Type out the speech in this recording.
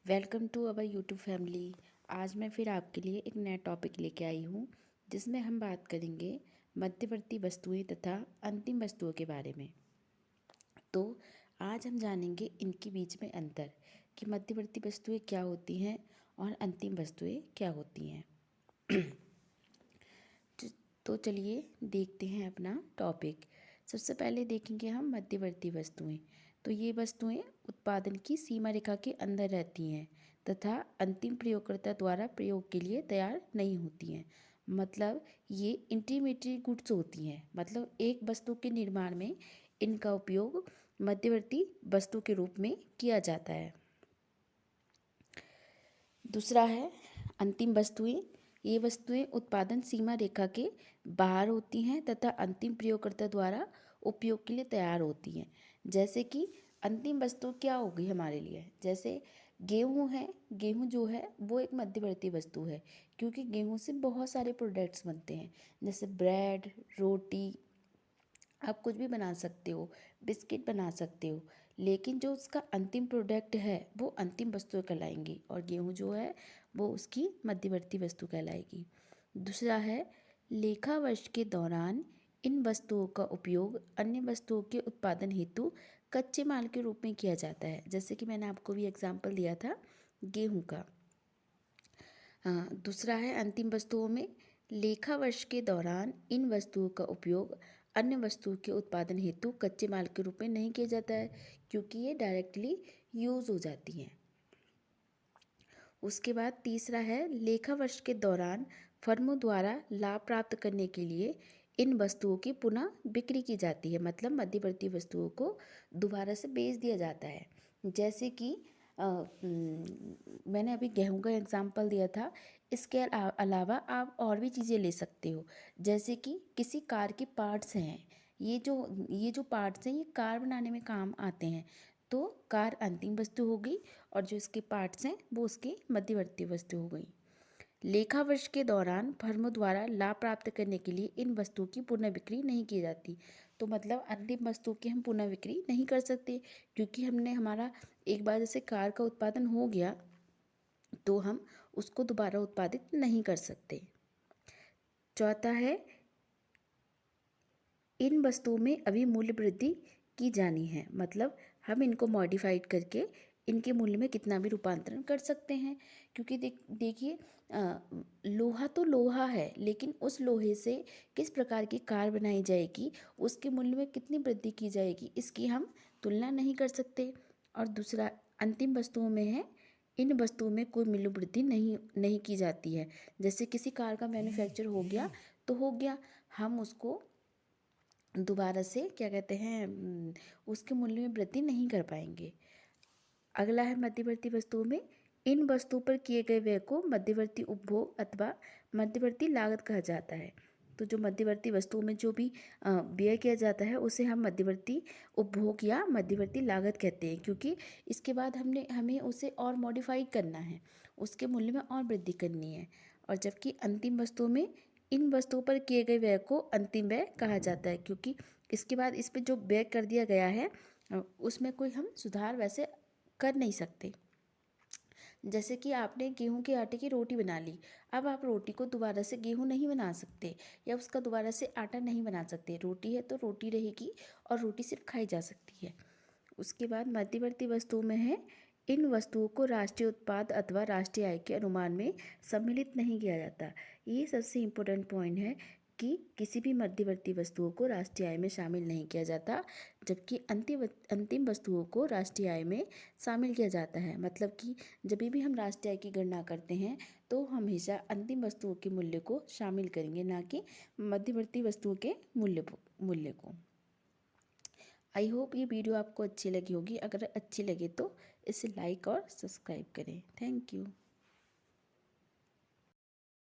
Welcome to our YouTube family. आज मैं फिर आपके लिए एक नया टॉपिक लेके आई हूँ जिसमें हम बात करेंगे मध्यवर्ती वस्तुएं तथा अंतिम वस्तुओं के बारे में। तो आज हम जानेंगे इनके बीच में अंतर कि मध्यवर्ती वस्तुएं क्या होती हैं और अंतिम वस्तुएं क्या होती हैं। तो चलिए देखते हैं अपना टॉपिक। सबसे पहले देखेंगे हम मध्यवर्ती वस्तुएं। तो ये वस्तुएं उत्पादन की सीमा रेखा के अंदर रहती हैं तथा अंतिम प्रयोगकर्ता द्वारा प्रयोग के लिए तैयार नहीं होती हैं। मतलब ये इंटरमीडिएट गुड्स होती हैं। मतलब एक वस्तु के निर्माण में इनका उपयोग मध्यवर्ती वस्तु के रूप में किया जाता है। दूसरा है अंतिम वस्तुएं। ये वस्तुएं उत्पादन सीमा रेखा के बाहर होती हैं तथा अंतिम प्रयोगकर्ता द्वारा उपयोग के लिए तैयार होती हैं। जैसे कि अंतिम वस्तु क्या होगी हमारे लिए, जैसे गेहूं है। गेहूं जो है वो एक मध्यवर्ती वस्तु है क्योंकि गेहूं से बहुत सारे प्रोडक्ट्स बनते हैं, जैसे ब्रेड, रोटी, आप कुछ भी बना सकते हो, बिस्किट बना सकते हो। लेकिन जो उसका अंतिम प्रोडक्ट है वो अंतिम वस्तु कहलाएंगी और गेहूं जो है वो उसकी मध्यवर्ती वस्तु कहलाएगी। दूसरा है लेखा वर्ष के दौरान इन वस्तुओं का उपयोग अन्य वस्तुओं के उत्पादन हेतु कच्चे माल के रूप में किया जाता है। जैसे कि मैंने आपको भी एग्जाम्पल दिया था गेहूं का। हाँ, दूसरा है अंतिम वस्तुओं में लेखा वर्ष के दौरान इन वस्तुओं का उपयोग अन्य वस्तुओं के उत्पादन हेतु कच्चे माल के रूप में नहीं किया जाता है क्योंकि ये डायरेक्टली यूज हो जाती हैं। उसके बाद तीसरा है लेखा वर्ष के दौरान फर्मों द्वारा लाभ प्राप्त करने के लिए इन वस्तुओं की पुनः बिक्री की जाती है। मतलब मध्यवर्ती वस्तुओं को दोबारा से बेच दिया जाता है। जैसे कि मैंने अभी गेहूं का एग्जांपल दिया था, इसके अलावा आप और भी चीज़ें ले सकते हो। जैसे कि किसी कार के पार्ट्स हैं, ये जो पार्ट्स हैं ये कार बनाने में काम आते हैं, तो कार अंतिम वस्तु हो गई और जो इसके पार्ट्स हैं वो उसकी मध्यवर्ती वस्तु हो गई। लेखा वर्ष के दौरान फर्मों द्वारा लाभ प्राप्त करने के लिए इन वस्तुओं की पुनः बिक्री नहीं की जाती। तो मतलब अंतिम वस्तु की हम पुनः बिक्री नहीं कर सकते क्योंकि हमने हमारा एक बार जैसे कार का उत्पादन हो गया तो हम उसको दोबारा उत्पादित नहीं कर सकते। चौथा है इन वस्तुओं में अभी मूल्य वृद्धि की जानी है। मतलब हम इनको मॉडिफाइड करके इनके मूल्य में कितना भी रूपांतरण कर सकते हैं क्योंकि देखिए लोहा तो लोहा है, लेकिन उस लोहे से किस प्रकार की कार बनाई जाएगी, उसके मूल्य में कितनी वृद्धि की जाएगी, इसकी हम तुलना नहीं कर सकते। और दूसरा अंतिम वस्तुओं में है इन वस्तुओं में कोई मूल्य वृद्धि नहीं की जाती है। जैसे किसी कार का मैन्युफैक्चर हो गया तो हो गया, हम उसको दोबारा से क्या कहते हैं उसके मूल्य में वृद्धि नहीं कर पाएंगे। अगला है मध्यवर्ती वस्तुओं में इन वस्तुओं पर किए गए व्यय को मध्यवर्ती उपभोग अथवा मध्यवर्ती लागत कहा जाता है। तो जो मध्यवर्ती वस्तुओं में जो भी व्यय किया जाता है उसे हम मध्यवर्ती उपभोग या मध्यवर्ती लागत कहते हैं क्योंकि इसके बाद हमें उसे और मॉडिफाई करना है, उसके मूल्य में और वृद्धि करनी है। और जबकि अंतिम वस्तुओं में इन वस्तुओं पर किए गए व्यय को अंतिम व्यय कहा जाता है क्योंकि इसके बाद इस पर जो व्यय कर दिया गया है उसमें कोई हम सुधार वैसे कर नहीं सकते। जैसे कि आपने गेहूं के आटे की रोटी बना ली, अब आप रोटी को दोबारा से गेहूं नहीं बना सकते या उसका दोबारा से आटा नहीं बना सकते। रोटी है तो रोटी रहेगी और रोटी सिर्फ खाई जा सकती है। उसके बाद मध्यवर्ती वस्तुओं में है इन वस्तुओं को राष्ट्रीय उत्पाद अथवा राष्ट्रीय आय के अनुमान में सम्मिलित नहीं किया जाता। ये सबसे इम्पोर्टेंट पॉइंट है कि किसी भी मध्यवर्ती वस्तुओं को राष्ट्रीय आय में शामिल नहीं किया जाता, जबकि अंतिम वस्तुओं को राष्ट्रीय आय में शामिल किया जाता है। मतलब कि जब भी हम राष्ट्रीय आय की गणना करते हैं तो हमेशा अंतिम वस्तुओं के मूल्य को शामिल करेंगे, ना कि मध्यवर्ती वस्तुओं के मूल्य को। आई होप ये वीडियो आपको अच्छी लगी होगी। अगर अच्छी लगे तो इसे लाइक और सब्सक्राइब करें। Thank you.